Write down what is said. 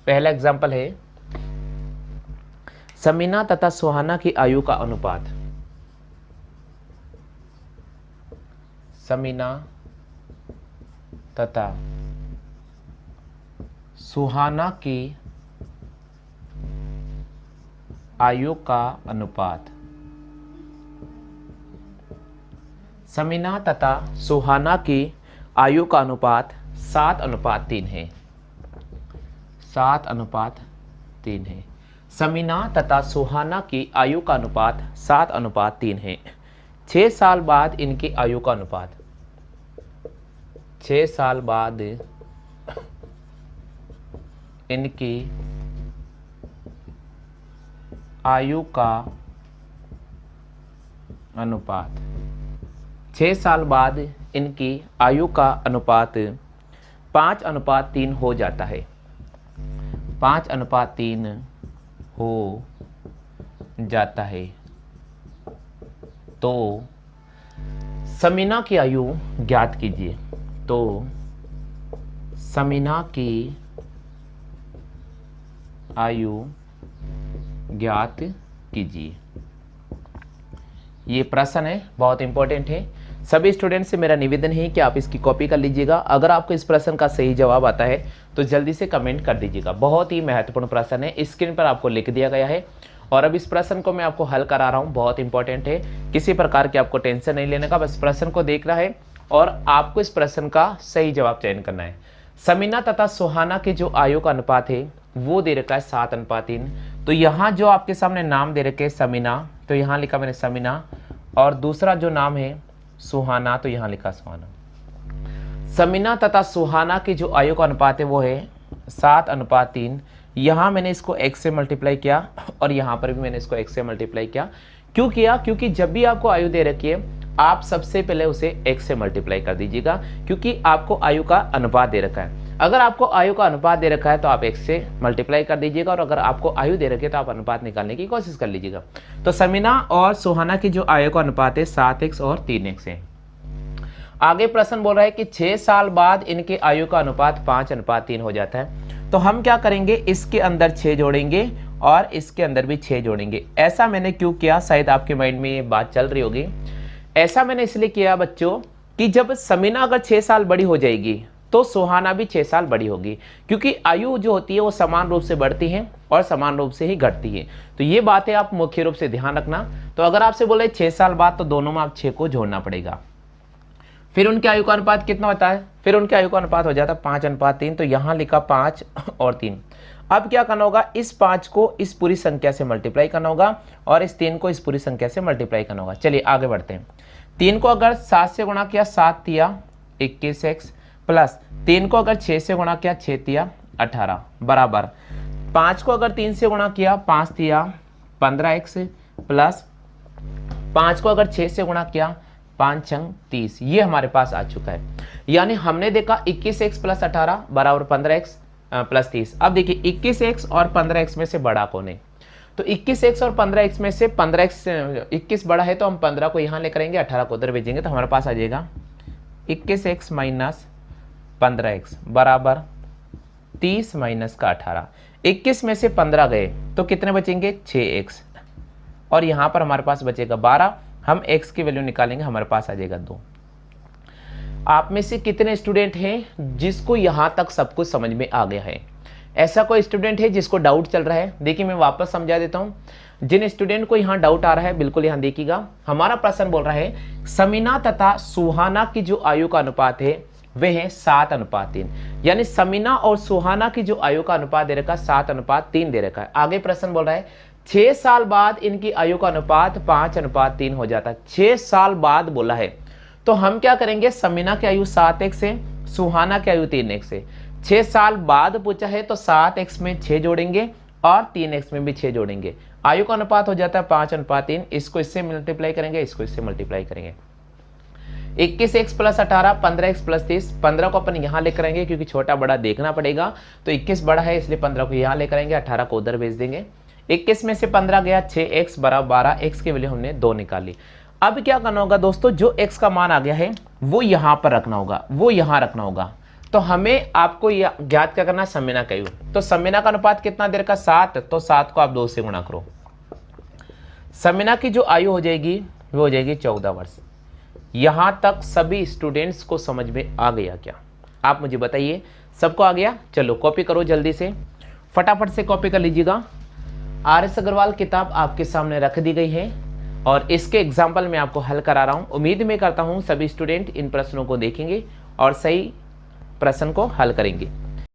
पहला एग्जाम्पल है समीना तथा सुहाना की आयु का अनुपात। समीना तथा सुहाना की आयु का अनुपात। समीना तथा सुहाना की आयु का अनुपात 7:3 है। 7:3 है। समीना तथा सुहाना की आयु का अनुपात 7:3 है। 6 साल बाद इनकी आयु का अनुपात। 6 साल बाद इनकी आयु का अनुपात। 6 साल बाद इनकी आयु का अनुपात 5:3 हो जाता है। 5:3 हो जाता है। तो समीना की आयु ज्ञात कीजिए। तो समीना की आयु ज्ञात कीजिए। ये प्रश्न है, बहुत इंपॉर्टेंट है। सभी स्टूडेंट से मेरा निवेदन है कि आप इसकी कॉपी कर लीजिएगा। अगर आपको इस प्रश्न का सही जवाब आता है तो जल्दी से कमेंट कर दीजिएगा। बहुत ही महत्वपूर्ण प्रश्न है, स्क्रीन पर आपको लिख दिया गया है और अब इस प्रश्न को मैं आपको हल करा रहा हूँ। बहुत इंपॉर्टेंट है, किसी प्रकार की आपको टेंशन नहीं लेने का, बस प्रश्न को देखना है और आपको इस प्रश्न का सही जवाब चयन करना है। समीना तथा सुहाना के जो आयु का अनुपात है वो दे रखा है 7:3। तो यहाँ जो आपके सामने नाम दे रखे समीना, तो यहाँ लिखा मैंने समीना, और दूसरा जो नाम है सुहाना, तो यहाँ लिखा सुहाना। समीना तथा सुहाना की जो आयु का अनुपात है वो है 7:3। यहाँ मैंने इसको x से मल्टीप्लाई किया और यहाँ पर भी मैंने इसको x से मल्टीप्लाई किया। क्यों किया? क्योंकि जब भी आपको आयु दे रखी है आप सबसे पहले उसे x से मल्टीप्लाई कर दीजिएगा, क्योंकि आपको आयु का अनुपात दे रखा है। अगर आपको आयु का अनुपात दे रखा है तो आप x से मल्टीप्लाई कर दीजिएगा, और अगर आपको आयु दे रखी है तो आप अनुपात निकालने की कोशिश कर लीजिएगा। तो समीना और सुहाना की जो आयु का अनुपात है 7x और 3x है। आगे प्रश्न बोल रहा है कि 6 साल बाद इनके आयु का अनुपात 5:3 हो जाता है। तो हम क्या करेंगे, इसके अंदर 6 जोड़ेंगे और इसके अंदर भी 6 जोड़ेंगे। ऐसा मैंने क्यों किया, शायद आपके माइंड में ये बात चल रही होगी। ऐसा मैंने इसलिए किया बच्चों कि जब समीना अगर 6 साल बड़ी हो जाएगी तो सुहाना भी 6 साल बड़ी होगी, क्योंकि आयु जो होती है वो समान रूप से बढ़ती है और समान रूप से ही घटती है। तो ये बातें आप मुख्य रूप से ध्यान रखना। तो अगर आपसे बोले 6 साल बाद, तो दोनों में आप 6 को जोड़ना पड़ेगा। फिर उनके आयु का अनुपात कितना होता है, फिर उनके आयु का अनुपात हो जाता है 5:3। तो यहाँ लिखा 5 और 3। अब क्या करना होगा, इस 5 को इस पूरी संख्या से मल्टीप्लाई करना होगा और इस 3 को इस पूरी संख्या से मल्टीप्लाई करना होगा। चलिए आगे बढ़ते हैं। 3 को अगर 7 से गुणा किया 7 तिया 21x, प्लस 3 को अगर 6 से गुणा किया 6 तिया 18, बराबर 5 को अगर 3 से गुणा किया 5 तिया 15x, प्लस 5 को अगर 6 से गुणा किया 5 छंग 30। ये हमारे पास आ चुका है। यानी हमने देखा 21x प्लस 18 बराबर 15x प्लस 30। अब देखिए 21x और 15x में से बड़ा कौन है, तो 21x और 15x में से 15x 21 बड़ा है, तो हम 15 को यहाँ लेकर आएंगे, 18 को उधर भेजेंगे, तो हमारे पास आ जाएगा 21x माइनस 15x बराबर 30 माइनस का 18। 21 में से 15 गए तो कितने बचेंगे 6x, और यहाँ पर हमारे पास बचेगा 12। हम x की वैल्यू निकालेंगे, हमारे पास आ जाएगा 2। आप में से कितने स्टूडेंट हैं जिसको यहाँ तक सब कुछ समझ में आ गया है? ऐसा कोई स्टूडेंट है जिसको डाउट चल रहा है? देखिए मैं वापस समझा देता हूँ। जिन स्टूडेंट को यहाँ डाउट आ रहा है बिल्कुल यहाँ देखिएगा। हमारा प्रश्न बोल रहा है समीना तथा सुहाना की जो आयु का अनुपात है वह है 7:3। यानी समीना और सुहाना की जो आयु का अनुपात दे रखा है 7:3 दे रखा है। आगे प्रश्न बोल रहा है 6 साल बाद इनकी आयु का अनुपात 5:3 हो जाता है। 6 साल बाद बोला है, तो हम क्या करेंगे, समीना की आयु 7x है, सुहाना की आयु 3x है। 6 साल बाद पूछा है तो 7x में 6 जोड़ेंगे और 3x में भी 6 जोड़ेंगे। आयु का अनुपात हो जाता है 5:3। इसको इससे मल्टीप्लाई करेंगे, इसको इससे मल्टीप्लाई करेंगे। 21x plus 18 15x plus 30। 15 को अपन यहाँ लेकर आएंगे क्योंकि छोटा बड़ा देखना पड़ेगा, तो 21 बड़ा है इसलिए 15 को यहाँ लेकर आएंगे, 18 को उधर भेज देंगे। 21 में से 15 गया 6x बराबर 12। x की वैल्यू हमने 2 निकाली। अब क्या करना होगा दोस्तों, जो x का मान आ गया है वो यहाँ पर रखना होगा, वो यहाँ रखना होगा। तो हमें आपको यह ज्ञात क्या करना, समीना का आयु। तो समीना का अनुपात कितना देर का, 7, तो 7 को आप 2 से गुणा करो। समीना की जो आयु हो जाएगी वो हो जाएगी 14 वर्ष। यहां तक सभी स्टूडेंट्स को समझ में आ गया क्या, आप मुझे बताइए। सबको आ गया? चलो कॉपी करो जल्दी से, फटाफट से कॉपी कर लीजिएगा। RS अग्रवाल किताब आपके सामने रख दी गई है और इसके एग्जाम्पल मैं आपको हल करा रहा हूं। उम्मीद मैं करता हूं सभी स्टूडेंट इन प्रश्नों को देखेंगे और सही प्रश्न को हल करेंगे।